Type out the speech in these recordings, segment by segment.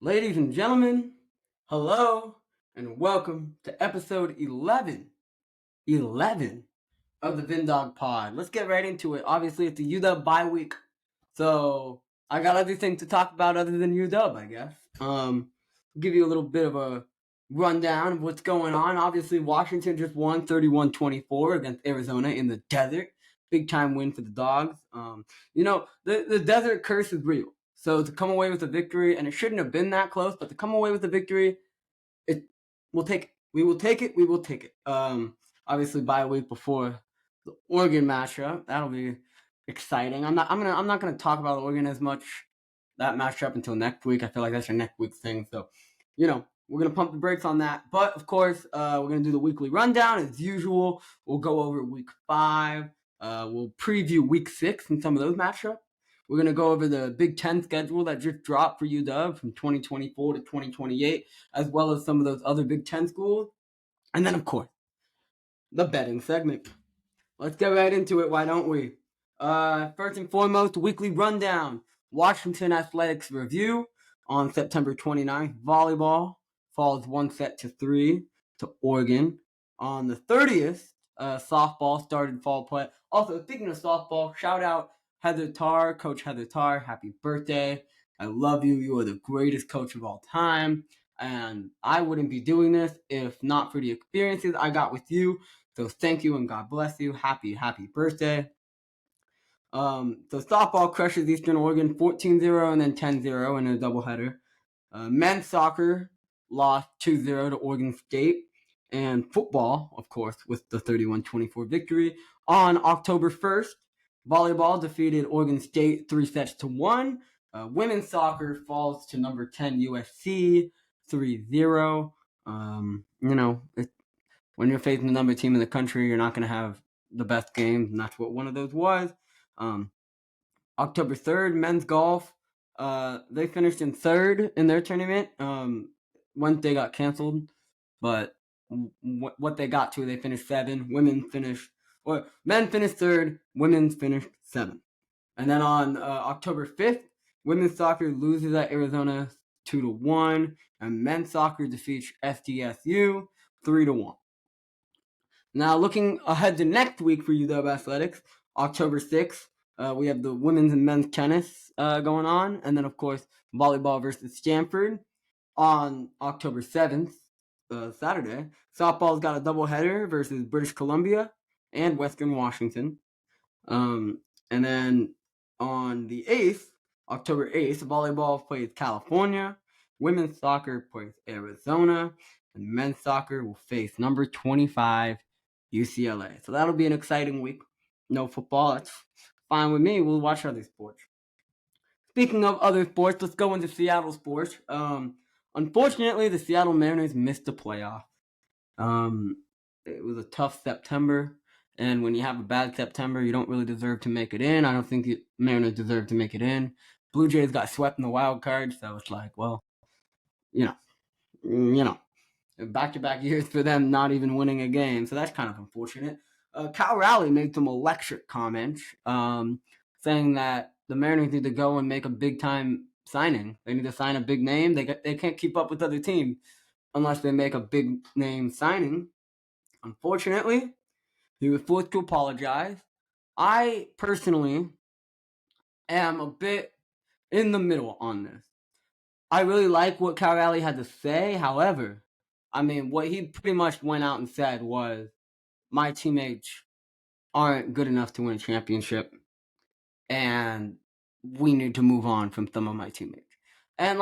Ladies and gentlemen, hello and welcome to episode 11 of the VinDawg Pod. Let's get right into it. Obviously, it's the UW bye week, so I got other things to talk about other than UW, I guess. Give you a little bit of a rundown of what's going on. Obviously, Washington just won 31-24 against Arizona in the desert. Big time win for the Dogs. The desert curse is real. So to come away with a victory, and it shouldn't have been that close, but to come away with a victory, we'll take it. We will take it. We will take it. Obviously, by a week before the Oregon matchup, that'll be exciting. I'm not gonna talk about Oregon as much that matchup until next week. I feel like that's your next week's thing. So, we're gonna pump the brakes on that. But of course, we're gonna do the weekly rundown as usual. We'll go over week 5. We'll preview week 6 and some of those matchups. We're going to go over the Big Ten schedule that just dropped for UW from 2024 to 2028, as well as some of those other Big Ten schools. And then, of course, the betting segment. Let's get right into it, why don't we? First and foremost, weekly rundown. Washington Athletics review on September 29th. Volleyball falls 1-3 to Oregon. On the 30th, softball started fall play. Also, speaking of softball, shout out Heather Tarr, Coach Heather Tarr. Happy birthday. I love you. You are the greatest coach of all time. And I wouldn't be doing this if not for the experiences I got with you. So thank you and God bless you. Happy birthday. So softball crushes Eastern Oregon 14-0 and then 10-0 in a doubleheader. Men's soccer lost 2-0 to Oregon State. And football, of course, with the 31-24 victory. On October 1st, volleyball defeated Oregon State 3-1. Women's soccer falls to number 10 USC 3-0. When you're facing the number team in the country, you're not going to have the best games, and that's what one of those was. October 3rd, men's golf. They finished in 3rd in their tournament. Wednesday got canceled, but what they got to, they finished 7. Men finished 3rd, women finished 7th. And then on October 5th, women's soccer loses at Arizona 2-1, and men's soccer defeats SDSU 3-1. Now, looking ahead to next week for UW Athletics, October 6th, we have the women's and men's tennis going on. And then, of course, volleyball versus Stanford. On October 7th, Saturday, softball's got a doubleheader versus British Columbia and Western Washington. And then on the 8th, October 8th, volleyball plays California. Women's soccer plays Arizona. And men's soccer will face number 25, UCLA. So that'll be an exciting week. No football, that's fine with me. We'll watch other sports. Speaking of other sports, let's go into Seattle sports. Unfortunately, the Seattle Mariners missed the playoff. It was a tough September, and when you have a bad September, you don't really deserve to make it in. I don't think the Mariners deserve to make it in. Blue Jays got swept in the wild card, so it's like, well, back-to-back years for them not even winning a game, so that's kind of unfortunate. Cal Raleigh made some electric comments, saying that the Mariners need to go and make a big-time signing. They need to sign a big name. They can't keep up with other teams unless they make a big-name signing. Unfortunately, he was forced to apologize. I personally am a bit in the middle on this. I really like what Cal Raleigh had to say. However, what he pretty much went out and said was, my teammates aren't good enough to win a championship, and we need to move on from some of my teammates. And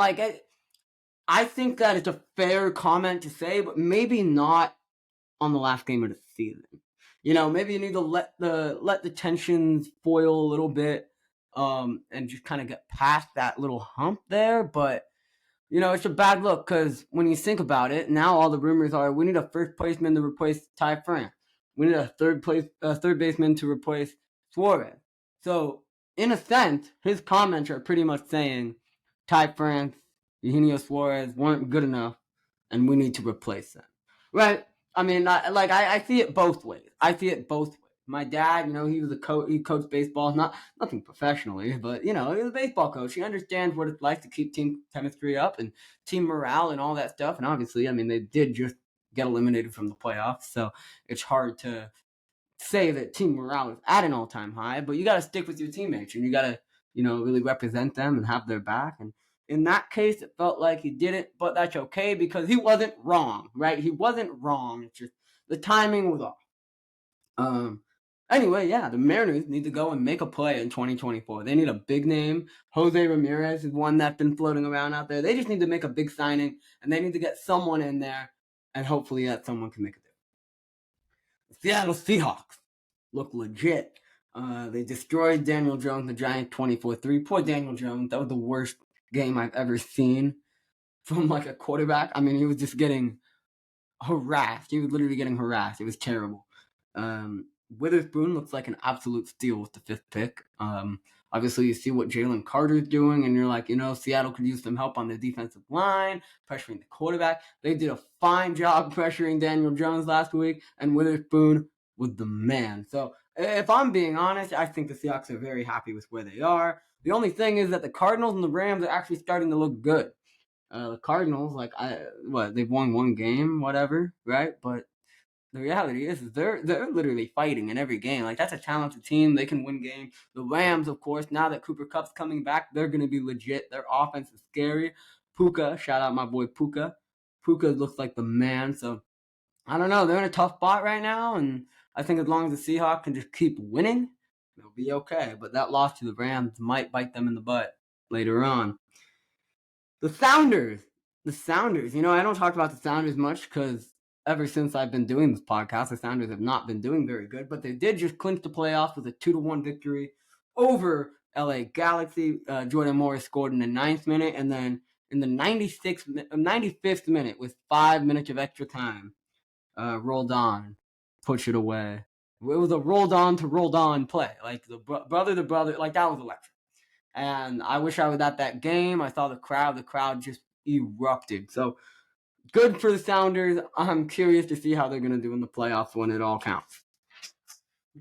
I think that it's a fair comment to say, but maybe not on the last game of the season. Maybe you need to let the tensions boil a little bit, and just kind of get past that little hump there. But it's a bad look because when you think about it, now all the rumors are we need a first baseman to replace Ty France. We need a third baseman to replace Suarez. So in a sense, his comments are pretty much saying Ty France, Eugenio Suarez weren't good enough, and we need to replace them. Right? I see it both ways. My dad, he was a coach. He coached baseball, nothing professionally, but he was a baseball coach. He understands what it's like to keep team chemistry up and team morale and all that stuff. And obviously, they did just get eliminated from the playoffs, so it's hard to say that team morale is at an all-time high. But you got to stick with your teammates, and you got to really represent them and have their back. And in that case, it felt like he didn't, but that's okay because he wasn't wrong, right? He wasn't wrong. It's just the timing was off. Anyway, yeah, the Mariners need to go and make a play in 2024. They need a big name. Jose Ramirez is one that's been floating around out there. They just need to make a big signing, and they need to get someone in there, and hopefully that someone can make a difference. The Seattle Seahawks look legit. They destroyed Daniel Jones, the Giants, 24-3. Poor Daniel Jones. That was the worst game I've ever seen from like a quarterback. He was just getting harassed. He was literally getting harassed. It was terrible. Witherspoon looks like an absolute steal with the 5th pick. Obviously, you see what Jalen Carter's doing, and you're like, Seattle could use some help on the defensive line, pressuring the quarterback. They did a fine job pressuring Daniel Jones last week, and Witherspoon was the man. So, if I'm being honest, I think the Seahawks are very happy with where they are. The only thing is that the Cardinals and the Rams are actually starting to look good. The Cardinals, they've won one game, whatever, right? But the reality is they're literally fighting in every game. Like, that's a talented team. They can win games. The Rams, of course, now that Cooper Kupp's coming back, they're going to be legit. Their offense is scary. Puka, shout out my boy Puka. Puka looks like the man. So, I don't know. They're in a tough spot right now, and I think as long as the Seahawks can just keep winning, they'll be okay. But that loss to the Rams might bite them in the butt later on. The Sounders. I don't talk about the Sounders much because ever since I've been doing this podcast, the Sounders have not been doing very good, but they did just clinch the playoffs with a 2-1 victory over LA Galaxy. Jordan Morris scored in the 9th minute, and then in the 95th minute, with 5 minutes of extra time, rolled on, push it away. It was a rolled on play, like the brother, like that was electric. And I wish I was at that game. I saw the crowd just erupted. So good for the Sounders. I'm curious to see how they're going to do in the playoffs when it all counts.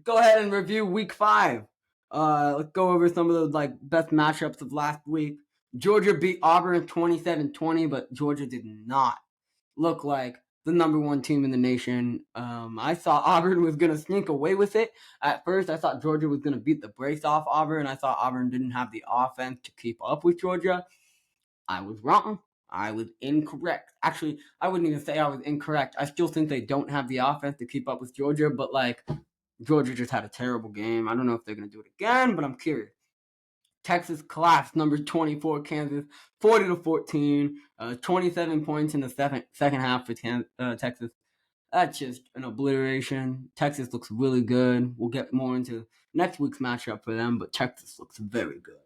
Go ahead and review week 5. Let's go over some of the best matchups of last week. Georgia beat Auburn 27-20, but Georgia did not look like the number 1 team in the nation. I thought Auburn was going to sneak away with it. At first, I thought Georgia was going to beat the brakes off Auburn. I thought Auburn didn't have the offense to keep up with Georgia. I was wrong. I was incorrect. Actually, I wouldn't even say I was incorrect. I still think they don't have the offense to keep up with Georgia, but Georgia just had a terrible game. I don't know if they're going to do it again, but I'm curious. Texas collapsed number 24 Kansas 40-14, 27 points in the second half for Texas. That's just an obliteration. Texas looks really good. We'll get more into next week's matchup for them, but Texas looks very good.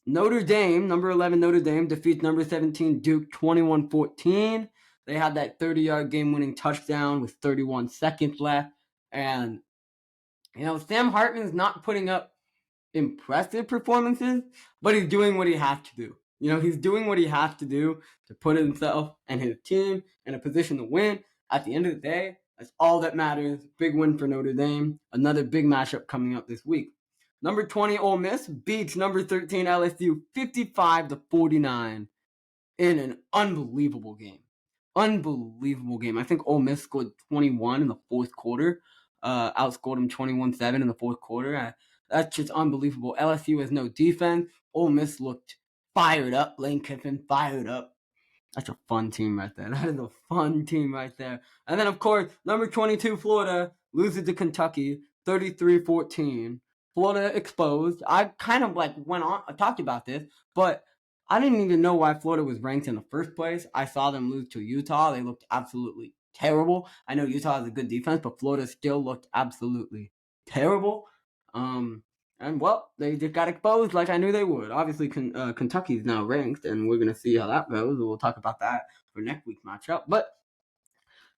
Notre Dame, number 11 Notre Dame, defeats number 17 Duke 21-14. They had that 30-yard game-winning touchdown with 31 seconds left. And, Sam Hartman's not putting up impressive performances, but he's doing what he has to do. He's doing what he has to do to put himself and his team in a position to win. At the end of the day, that's all that matters. Big win for Notre Dame. Another big matchup coming up this week. Number 20 Ole Miss beats number 13 LSU 55-49 in an unbelievable game. I think Ole Miss scored 21 in the fourth quarter. Outscored them 21-7 in the fourth quarter. That's just unbelievable. LSU has no defense. Ole Miss looked fired up. Lane Kiffin fired up. That's a fun team right there. That is a fun team right there. And then, of course, number 22 Florida loses to Kentucky 33-14. Florida exposed. I kind of went on. I talked about this, but I didn't even know why Florida was ranked in the first place. I saw them lose to Utah. They looked absolutely terrible. I know Utah has a good defense, but Florida still looked absolutely terrible. They just got exposed like I knew they would. Obviously, Kentucky's now ranked, and we're gonna see how that goes. We'll talk about that for next week's matchup. But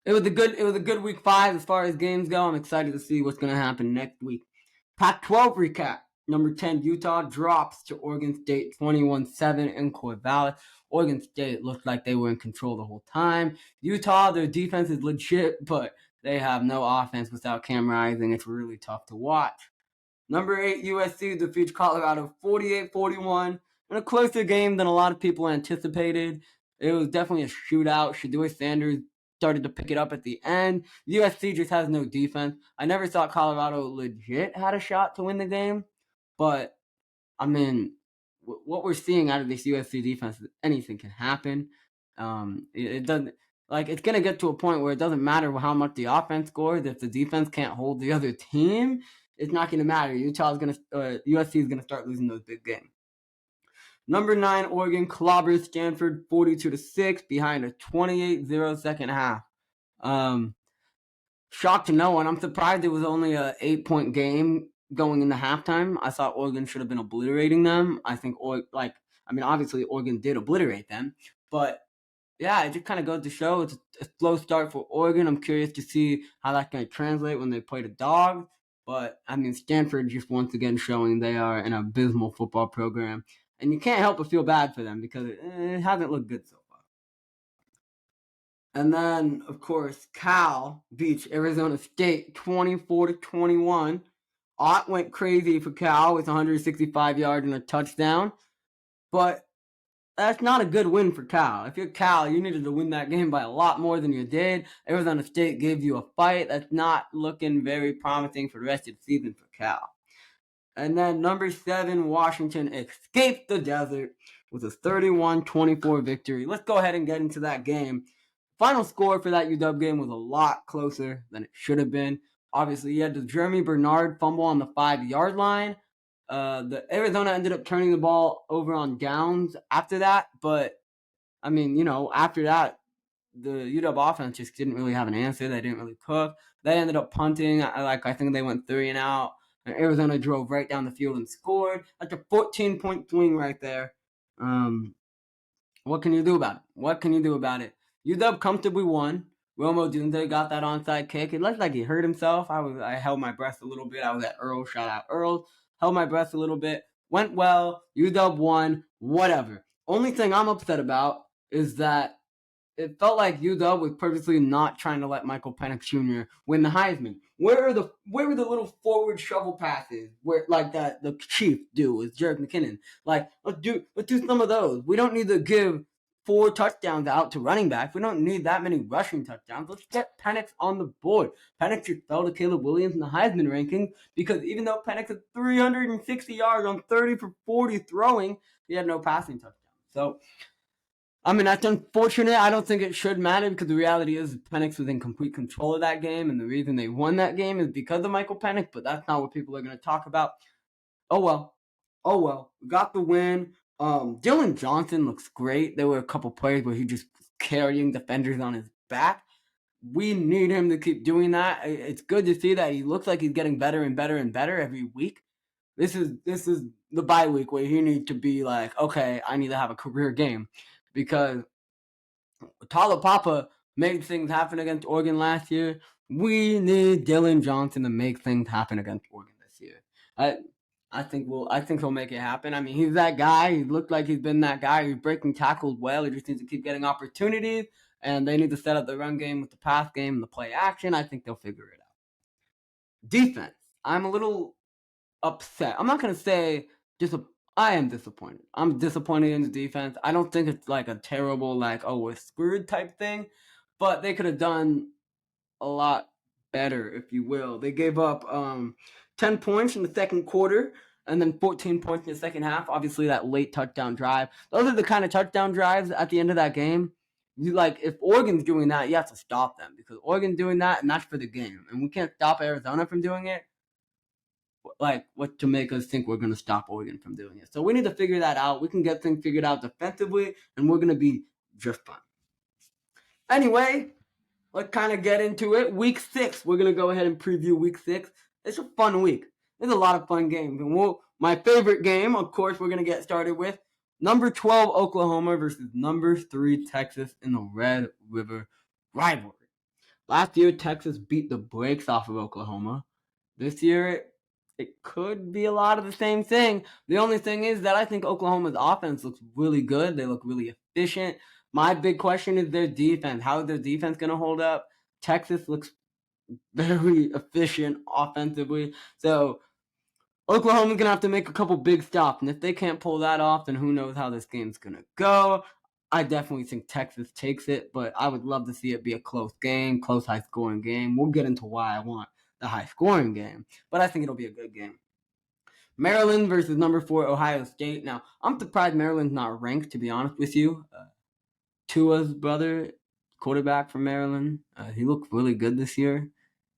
it was a good week 5 as far as games go. I'm excited to see what's gonna happen next week. Pac-12 recap. Number 10 Utah drops to Oregon State 21-7 in Corvallis. Oregon State looked like they were in control the whole time. Utah, their defense is legit, but They have no offense without Cam Rising. It's really tough to watch. Number 8, USC defeats Colorado 48-41 in a closer game than a lot of people anticipated. It was definitely a shootout. Shedeur Sanders started to pick it up at the end. USC just has no defense. I never thought Colorado legit had a shot to win the game, but I mean, what we're seeing out of this USC defense is anything can happen. It doesn't like it's gonna get to a point where it doesn't matter how much the offense scores if the defense can't hold the other team. It's not gonna matter. USC is gonna start losing those big games. Number 9, Oregon clobbers Stanford 42-6 behind a 28-0 second half. Shocked to no one. I'm surprised it was only a 8-point game going into halftime. I thought Oregon should have been obliterating them. I think, obviously Oregon did obliterate them, but yeah, it just kind of goes to show it's a slow start for Oregon. I'm curious to see how that's going to translate when they play the Dogs. But, Stanford just once again showing they are an abysmal football program. And you can't help but feel bad for them because it hasn't looked good so far. And then, of course, Cal beats Arizona State 24-21. Ott went crazy for Cal with 165 yards and a touchdown. But that's not a good win for Cal. If you're Cal, you needed to win that game by a lot more than you did. Arizona State gave you a fight. That's not looking very promising for the rest of the season for Cal. And then number 7, Washington escaped the desert with a 31-24 victory. Let's go ahead and get into that game. Final score for that UW game was a lot closer than it should have been. Obviously, you had the Jeremy Bernard fumble on the 5-yard line. The Arizona ended up turning the ball over on downs after that, but after that, the UW offense just didn't really have an answer. They didn't really cook. They ended up punting. I think they went 3 and out. And Arizona drove right down the field and scored. That's a 14-point swing right there. What can you do about it? UW comfortably won. Romo Dunze got that onside kick. It looked like he hurt himself. I held my breath a little bit. I was at Earl. Shout out Earl. Held my breath a little bit. Went well. UW won. Whatever. Only thing I'm upset about is that it felt like UW was purposely not trying to let Michael Penix Jr. win the Heisman. Where were the little forward shovel passes where like that the Chiefs do with Jerick McKinnon? Like let's do some of those. We don't need to give 4 touchdowns out to running backs. We don't need that many rushing touchdowns. Let's get Penix on the board. Penix just fell to Caleb Williams in the Heisman ranking because even though Penix had 360 yards on 30 for 40 throwing, he had no passing touchdowns. So that's unfortunate. I don't think it should matter because the reality is Penix was in complete control of that game, and the reason they won that game is because of Michael Penix, but that's not what people are going to talk about. Oh well. We got the win. Dylan Johnson looks great. There were a couple plays where he just carrying defenders on his back. We need him to keep doing that. It's good to see that he looks like he's getting better and better and better every week. This is the bye week where he needs to be like, okay, I need to have a career game. Because Talapapa made things happen against Oregon last year. We need Dylan Johnson to make things happen against Oregon this year. I think he'll make it happen. He's that guy. He looked like he's been that guy. He's breaking tackles well. He just needs to keep getting opportunities, and they need to set up the run game with the pass game and the play action. I think they'll figure it out. Defense. I'm a little upset. I'm not going to say I am disappointed. I'm disappointed in the defense. I don't think it's like a terrible, we're screwed type thing, but they could have done a lot better, if you will. They gave up 10 points in the second quarter and then 14 points in the second half. Obviously, that late touchdown drive. Those are the kind of touchdown drives at the end of that game. If Oregon's doing that, you have to stop them because Oregon's doing that, and that's for the game. And we can't stop Arizona from doing it. What to make us think we're going to stop Oregon from doing it. So we need to figure that out. We can get things figured out defensively, and we're going to be just fine. Anyway, let's kind of get into it. Week 6, we're going to go ahead and preview Week 6. It's a fun week. There's a lot of fun games. And my favorite game, of course, we're going to get started with number 12 Oklahoma versus number 3 Texas in the Red River rivalry. Last year, Texas beat the brakes off of Oklahoma. This year, it could be a lot of the same thing. The only thing is that I think Oklahoma's offense looks really good. They look really efficient. My big question is their defense. How is their defense going to hold up? Texas looks very efficient offensively. So Oklahoma's going to have to make a couple big stops. And if they can't pull that off, then who knows how this game's going to go. I definitely think Texas takes it, but I would love to see it be a close game, close high-scoring game. We'll get into why I want the high-scoring game, but I think it'll be a good game. Maryland versus number 4 Ohio State. Now, I'm surprised Maryland's not ranked, to be honest with you. Tua's brother, quarterback from Maryland, he looked really good this year.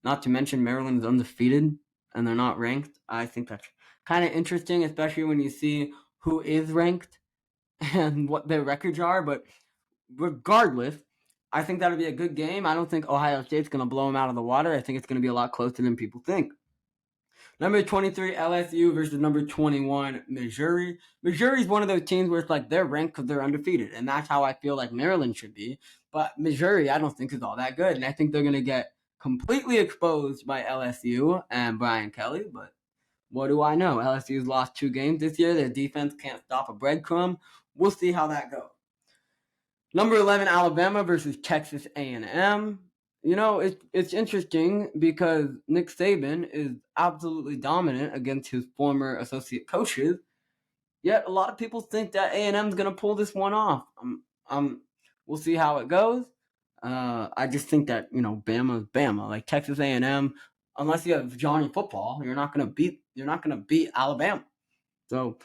Not to mention Maryland's undefeated, and they're not ranked. I think that's kind of interesting, especially when you see who is ranked and what their records are. But regardless, I think that'll be a good game. I don't think Ohio State's going to blow them out of the water. I think it's going to be a lot closer than people think. Number 23, LSU versus number 21, Missouri. Missouri's one of those teams where it's like they're ranked because they're undefeated, and that's how I feel like Maryland should be. But Missouri, I don't think is all that good, and I think they're going to get completely exposed by LSU and Brian Kelly. But what do I know? LSU's lost 2 games this year. Their defense can't stop a breadcrumb. We'll see how that goes. Number 11, Alabama versus Texas A&M. You know, it's interesting because Nick Saban is absolutely dominant against his former associate coaches. Yet a lot of people think that A&M is going to pull this one off. We'll see how it goes. I just think that, you know, Bama's Bama. Like Texas A&M, unless you have Johnny Football, you're not going to beat Alabama. So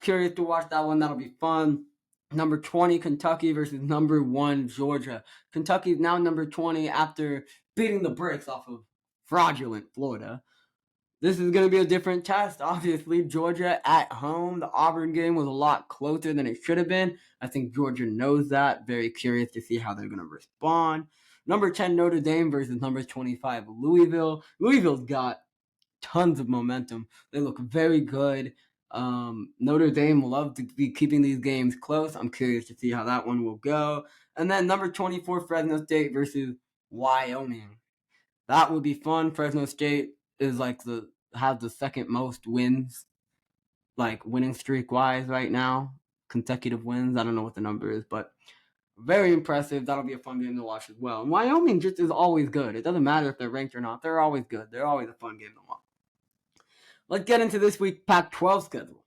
curious to watch that one. That'll be fun. Number 20, Kentucky versus number 1, Georgia. Kentucky is now number 20 after beating the brakes off of fraudulent Florida. This is going to be a different test. Obviously, Georgia at home. The Auburn game was a lot closer than it should have been. I think Georgia knows that. Very curious to see how they're going to respond. Number 10, Notre Dame versus number 25, Louisville. Louisville's got tons of momentum. They look very good. Notre Dame will love to be keeping these games close. I'm curious to see how that one will go. And then number 24, Fresno State versus Wyoming. That would be fun. Fresno State is has the second most wins, like winning streak wise right now. Consecutive wins. I don't know what the number is, but very impressive. That'll be a fun game to watch as well. And Wyoming just is always good. It doesn't matter if they're ranked or not. They're always good. They're always a fun game to watch. Let's get into this week's Pac-12 schedule.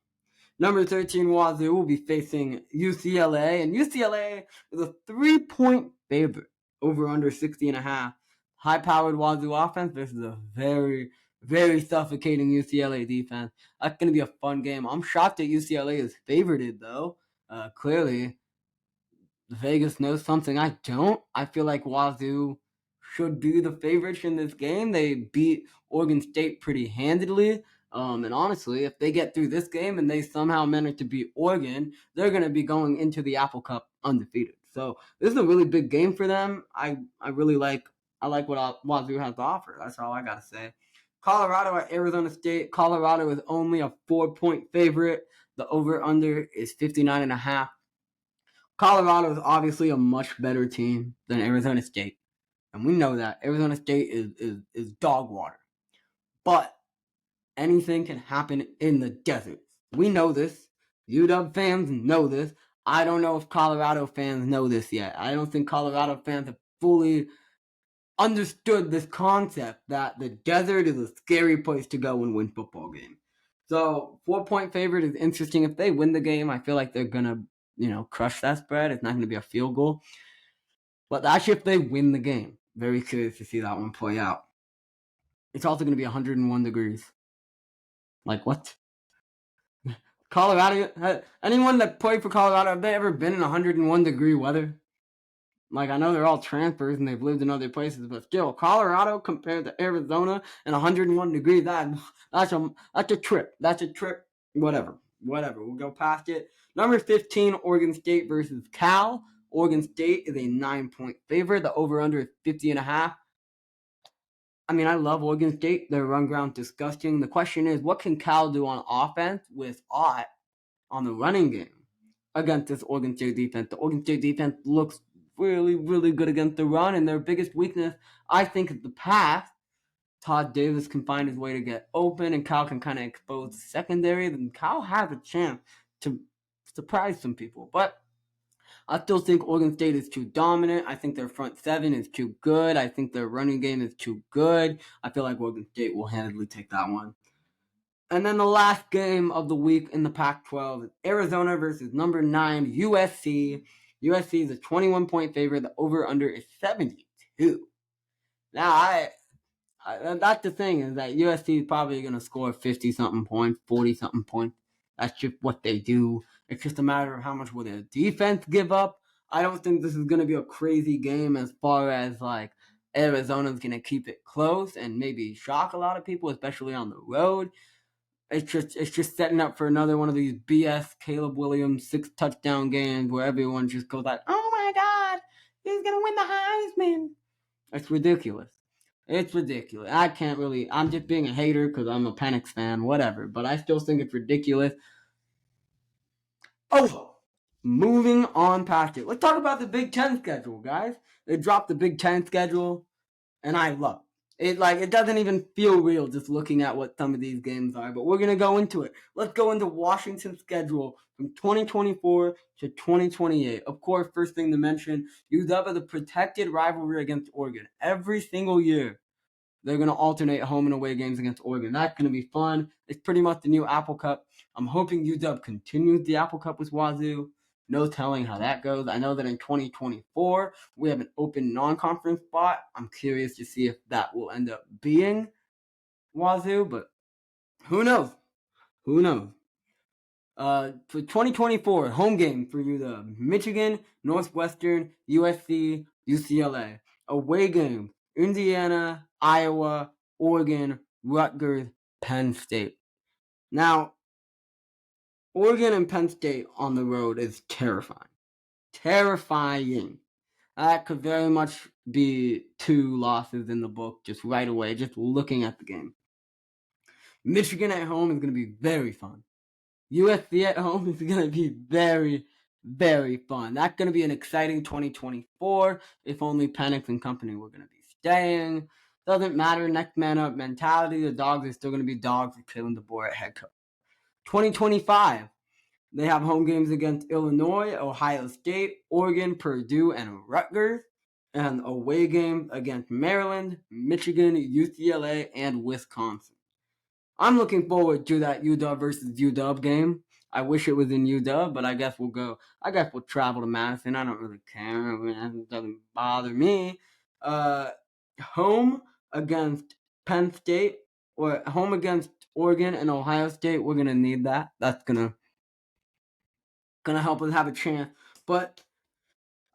Number 13, Wazoo will be facing UCLA, and UCLA is a 3-point favorite over under 60.5. High-powered Wazoo offense versus a very, very suffocating UCLA defense. That's going to be a fun game. I'm shocked that UCLA is favorited, though. Clearly, Vegas knows something I don't. I feel like Wazoo should be the favorites in this game. They beat Oregon State pretty handedly. And honestly, if they get through this game and they somehow manage to beat Oregon, they're going to be going into the Apple Cup undefeated. So this is a really big game for them. I like what Wazoo has to offer. That's all I got to say. Colorado at Arizona State. Colorado is only a 4-point favorite. The over-under is 59.5. Colorado is obviously a much better team than Arizona State. And we know that. Arizona State is dog water. But anything can happen in the desert. We know this. UW fans know this. I don't know if Colorado fans know this yet. I don't think Colorado fans have fully understood this concept that the desert is a scary place to go and win football games. So 4-point favorite is interesting. If they win the game, I feel like they're going to, crush that spread. It's not going to be a field goal. But that's if they win the game. Very curious to see that one play out. It's also going to be 101 degrees. Like, what? Colorado, anyone that played for Colorado, have they ever been in 101 degree weather? Like, I know they're all transfers and they've lived in other places, but still, Colorado compared to Arizona and 101 degrees, that's a trip. That's a trip. Whatever. We'll go past it. Number 15, Oregon State versus Cal. Oregon State is a 9-point favorite. The over-under is 50.5. I mean, I love Oregon State. Their run ground disgusting. The question is, what can Cal do on offense with Ott on the running game against this Oregon State defense? The Oregon State defense looks really, really good against the run, and their biggest weakness, I think, is the pass. Todd Davis can find his way to get open, and Cal can kind of expose the secondary. Then Cal has a chance to surprise some people. But I still think Oregon State is too dominant. I think their front seven is too good. I think their running game is too good. I feel like Oregon State will handily take that one. And then the last game of the week in the Pac-12 is Arizona versus number 9 USC. USC is a 21-point favorite. The over-under is 72. Now, that's the thing, is that USC is probably going to score 50-something points, 40-something points. That's just what they do. It's just a matter of how much will their defense give up. I don't think this is going to be a crazy game as far as, like, Arizona's going to keep it close and maybe shock a lot of people, especially on the road. It's just setting up for another one of these BS Caleb Williams 6-touchdown games where everyone just goes like, oh my God, he's going to win the Heisman. It's ridiculous. It's ridiculous. I'm just being a hater because I'm a Penix fan, whatever. But I still think it's ridiculous. Oh, moving on past it. Let's talk about the Big Ten schedule, guys. They dropped the Big Ten schedule, and I love it. It doesn't even feel real just looking at what some of these games are, but we're going to go into it. Let's go into Washington's schedule from 2024 to 2028. Of course, first thing to mention, UW has a protected rivalry against Oregon. Every single year, they're going to alternate home and away games against Oregon. That's going to be fun. It's pretty much the new Apple Cup. I'm hoping UW continues the Apple Cup with Wazoo. No telling how that goes. I know that in 2024, we have an open non-conference spot. I'm curious to see if that will end up being Wazoo, but who knows? Who knows? For 2024, home game for UW: Michigan, Northwestern, USC, UCLA. Away game: Indiana, Iowa, Oregon, Rutgers, Penn State. Now, Oregon and Penn State on the road is terrifying. Terrifying. That could very much be 2 losses in the book just right away, just looking at the game. Michigan at home is going to be very fun. USC at home is going to be very, very fun. That's going to be an exciting 2024. If only Penix and company were going to be staying. Doesn't matter, next man up mentality. The Dogs are still going to be dogs for killing the board at head coach. 2025, they have home games against Illinois, Ohio State, Oregon, Purdue, and Rutgers. And away games against Maryland, Michigan, UCLA, and Wisconsin. I'm looking forward to that UW versus UW game. I wish it was in UW, but I guess we'll travel to Madison. I don't really care. It doesn't bother me. Home against Penn State or home against Oregon and Ohio State. We're gonna need that. That's gonna help us have a chance. But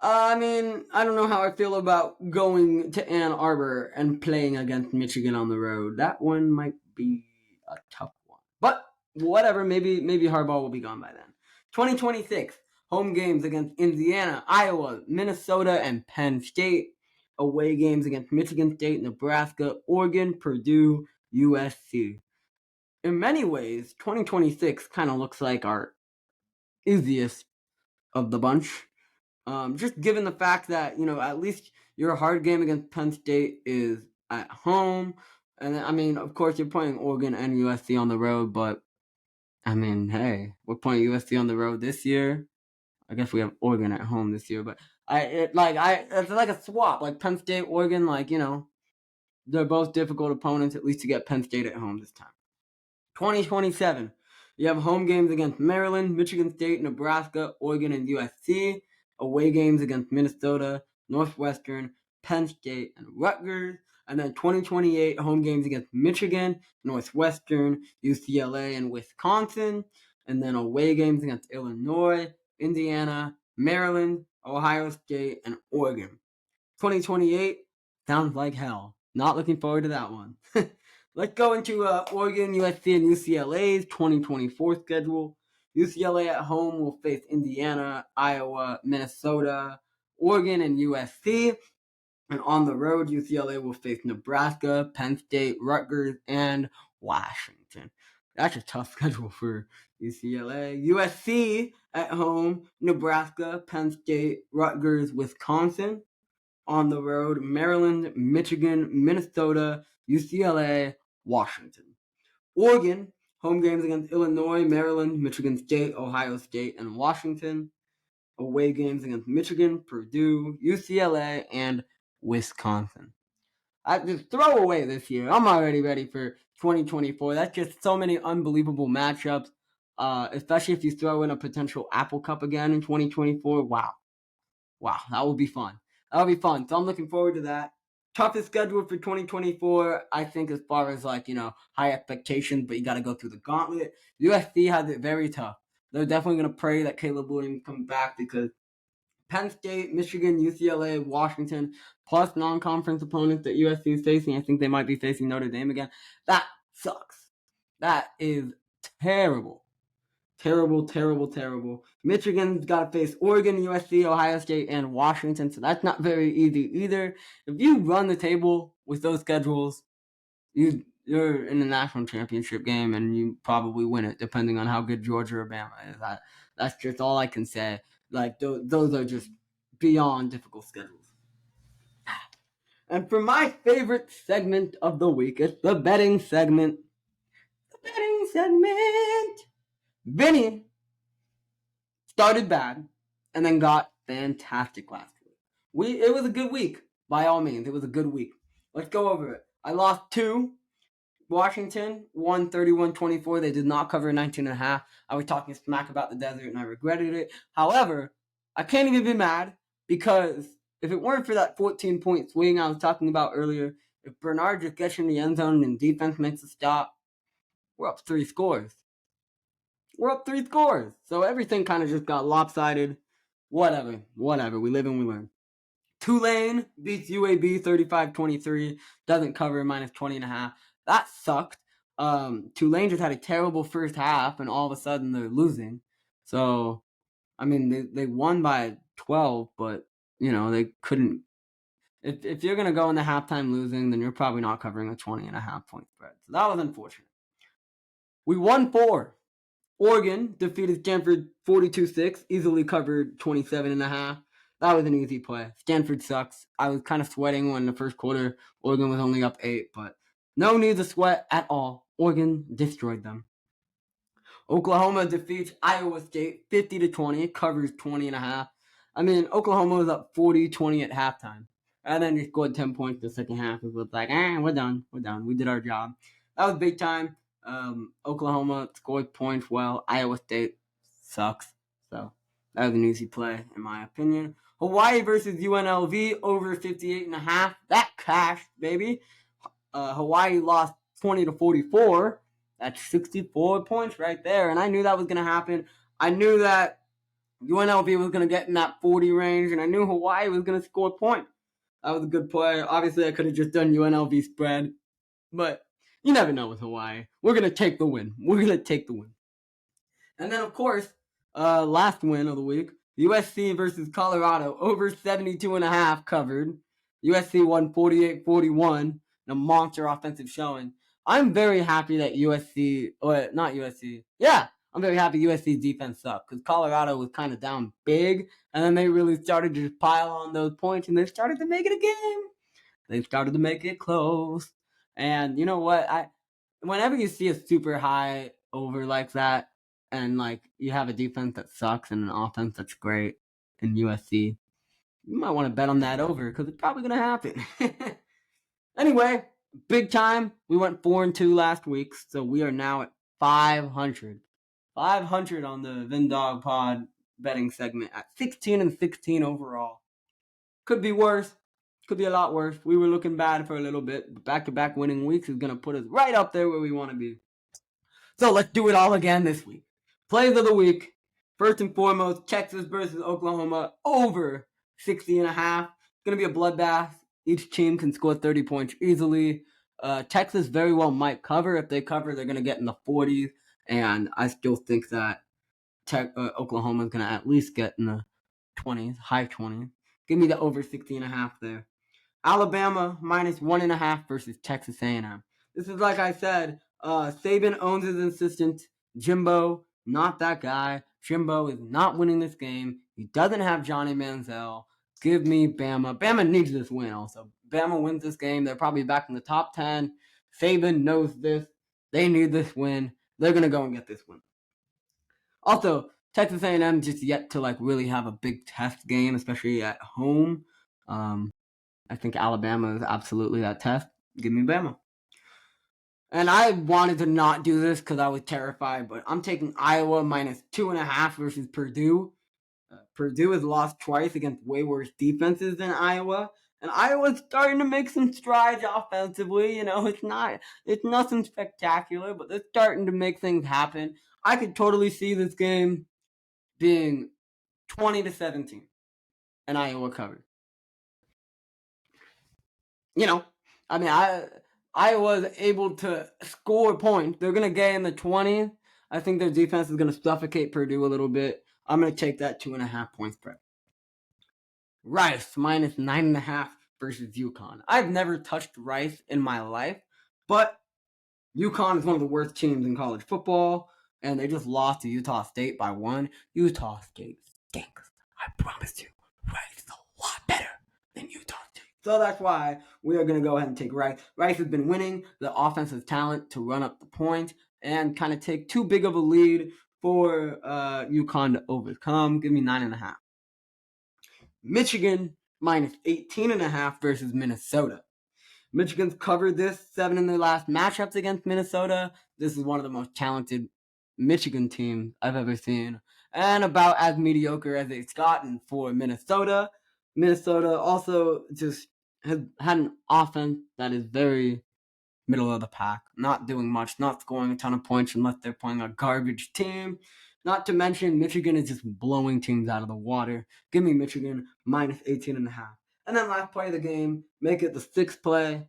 I don't know how I feel about going to Ann Arbor and playing against Michigan on the road. That one might be a tough one. But whatever, maybe Harbaugh will be gone by then. 2026, home games against Indiana, Iowa, Minnesota, and Penn State. Away games against Michigan State, Nebraska, Oregon, Purdue, USC. In many ways, 2026 kind of looks like our easiest of the bunch. Just given the fact that, at least your hard game against Penn State is at home. And of course, you're playing Oregon and USC on the road, but hey, we're playing USC on the road this year. I guess we have Oregon at home this year, but it's like a swap, like Penn State, Oregon, they're both difficult opponents, at least to get Penn State at home this time. 2027, you have home games against Maryland, Michigan State, Nebraska, Oregon, and USC. Away games against Minnesota, Northwestern, Penn State, and Rutgers. And then 2028, home games against Michigan, Northwestern, UCLA, and Wisconsin. And then away games against Illinois, Indiana, Maryland, Ohio State, and Oregon. 2028 sounds like hell. Not looking forward to that one. Let's go into Oregon, USC, and UCLA's 2024 schedule. UCLA at home will face Indiana, Iowa, Minnesota, Oregon, and USC. And on the road, UCLA will face Nebraska, Penn State, Rutgers, and Washington. That's a tough schedule for UCLA. USC at home, Nebraska, Penn State, Rutgers, Wisconsin. On the road, Maryland, Michigan, Minnesota, UCLA, Washington. Oregon, home games against Illinois, Maryland, Michigan State, Ohio State, and Washington. away games against Michigan, Purdue, UCLA, and Wisconsin. I just throw away this year. I'm already ready for 2024. That's just so many unbelievable matchups. Especially if you throw in a potential Apple Cup again in 2024. Wow, that will be fun. That'll be fun. So I'm looking forward to that. Toughest schedule for 2024, I think, as far as high expectations, but you got to go through the gauntlet. USC has it very tough. They're definitely going to pray that Caleb Williams comes back because Penn State, Michigan, UCLA, Washington, plus non-conference opponents that USC is facing. I think they might be facing Notre Dame again. That sucks. That is terrible. Terrible. Michigan's got to face Oregon, USC, Ohio State, and Washington, so that's not very easy either. If you run the table with those schedules, you're in the national championship game, and you probably win it, depending on how good Georgia or Bama is. That's just all I can say. Like, those are just beyond difficult schedules. And for my favorite segment of the week, it's the betting segment. Vinny started bad and then got fantastic last week. It was a good week, by all means. It was a good week. Let's go over it. I lost 2. Washington won 31-24. They did not cover 19.5. I was talking smack about the desert and I regretted it. However, I can't even be mad because if it weren't for that 14-point swing I was talking about earlier, if Bernard just gets in the end zone and defense makes a stop, we're up 3 scores. So everything kind of just got lopsided. Whatever. We live and we learn. Tulane beats UAB 35-23. Doesn't cover minus 20.5. That sucked. Tulane just had a terrible first half, and all of a sudden they're losing. So, I mean, they won by 12, but, they couldn't. If you're going to go in the halftime losing, then you're probably not covering a 20.5 point spread. So that was unfortunate. We won 4. Oregon defeated Stanford 42-6, easily covered 27.5. That was an easy play. Stanford sucks. I was kind of sweating when the first quarter Oregon was only up 8, but no need to sweat at all. Oregon destroyed them. Oklahoma defeats Iowa State 50-20, covers 20.5. I mean, Oklahoma was up 40-20 at halftime. And then they scored 10 points in the second half. It was like, we're done. We did our job. That was big time. Oklahoma scored points well. Iowa State sucks. So that was an easy play, in my opinion. Hawaii versus UNLV over 58.5. That cashed, baby. Hawaii lost 20-44. That's 64 points right there. And I knew that was going to happen. I knew that UNLV was going to get in that 40 range. And I knew Hawaii was going to score points. That was a good play. Obviously, I could have just done UNLV spread. But you never know with Hawaii. We're going to take the win. And then, of course, last win of the week, USC versus Colorado, over 72.5 covered. USC won 48-41, a monster offensive showing. I'm very happy that I'm very happy USC's defense sucked because Colorado was kind of down big, and then they really started to just pile on those points, and they started to make it a game. They started to make it close. And you know what? Whenever you see a super high over like that, and like you have a defense that sucks and an offense that's great in USC, you might want to bet on that over because it's probably gonna happen. Anyway, big time. We went 4-2 last week, so we are now at 500. 500 on the VinDawg Pod betting segment at 16-16 overall. Could be worse. Could be a lot worse. We were looking bad for a little bit, but back-to-back winning weeks is going to put us right up there where we want to be. So let's do it all again this week. Plays of the week. First and foremost, Texas versus Oklahoma over 60.5. It's going to be a bloodbath. Each team can score 30 points easily. Texas very well might cover. If they cover, they're going to get in the 40s. And I still think that Oklahoma is going to at least get in the 20s, high 20s. Give me the over 60.5 there. Alabama minus 1.5 versus Texas A&M. This is like I said, Saban owns his assistant. Jimbo, not that guy. Jimbo is not winning this game. He doesn't have Johnny Manziel. Give me Bama. Bama needs this win also. Bama wins this game. They're probably back in the top 10. Saban knows this. They need this win. They're going to go and get this win. Also, Texas A&M just yet to really have a big test game, especially at home. I think Alabama is absolutely that test. Give me Bama. And I wanted to not do this because I was terrified, but I'm taking Iowa minus 2.5 versus Purdue. Purdue has lost twice against way worse defenses than Iowa. And Iowa's starting to make some strides offensively. It's nothing spectacular, but they're starting to make things happen. I could totally see this game being 20-17, and Iowa covered. Iowa was able to score points. They're going to get in the 20s. I think their defense is going to suffocate Purdue a little bit. I'm going to take that 2.5 point spread. Rice minus 9.5 versus UConn. I've never touched Rice in my life, but UConn is one of the worst teams in college football, and they just lost to Utah State by 1. Utah State stinks. I promise you, Rice is a lot better than Utah State. So that's why we are going to go ahead and take Rice. Rice has been winning the offensive talent to run up the point and kind of take too big of a lead for UConn to overcome. Give me 9.5. Michigan minus 18.5 versus Minnesota. Michigan's covered this 7 in their last matchups against Minnesota. This is one of the most talented Michigan teams I've ever seen, and about as mediocre as it's gotten for Minnesota. Minnesota also just has had an offense that is very middle of the pack, not doing much, not scoring a ton of points unless they're playing a garbage team. Not to mention, Michigan is just blowing teams out of the water. Give me Michigan minus 18.5. And then last play of the game, make it the 6th play.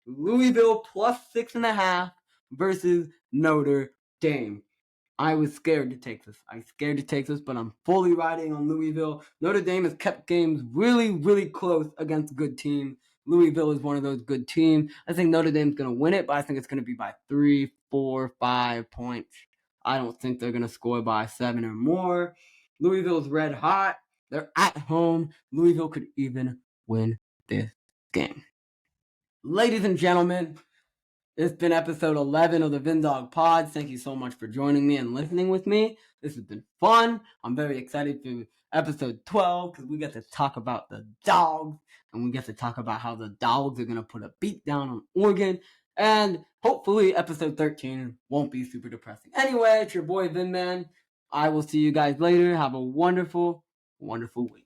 Louisville plus 6.5 versus Notre Dame. I was scared to take this. But I'm fully riding on Louisville. Notre Dame has kept games really, really close against good teams. Louisville is one of those good teams. I think Notre Dame's going to win it, but I think it's going to be by 3, 4, 5 points. I don't think they're going to score by 7 or more. Louisville's red hot. They're at home. Louisville could even win this game. Ladies and gentlemen, it's been episode 11 of the VinDawg Pod. Thank you so much for joining me and listening with me. This has been fun. I'm very excited for episode 12 because we get to talk about the dogs and we get to talk about how the dogs are going to put a beat down on Oregon. And hopefully episode 13 won't be super depressing. Anyway, it's your boy Vin Man. I will see you guys later. Have a wonderful, wonderful week.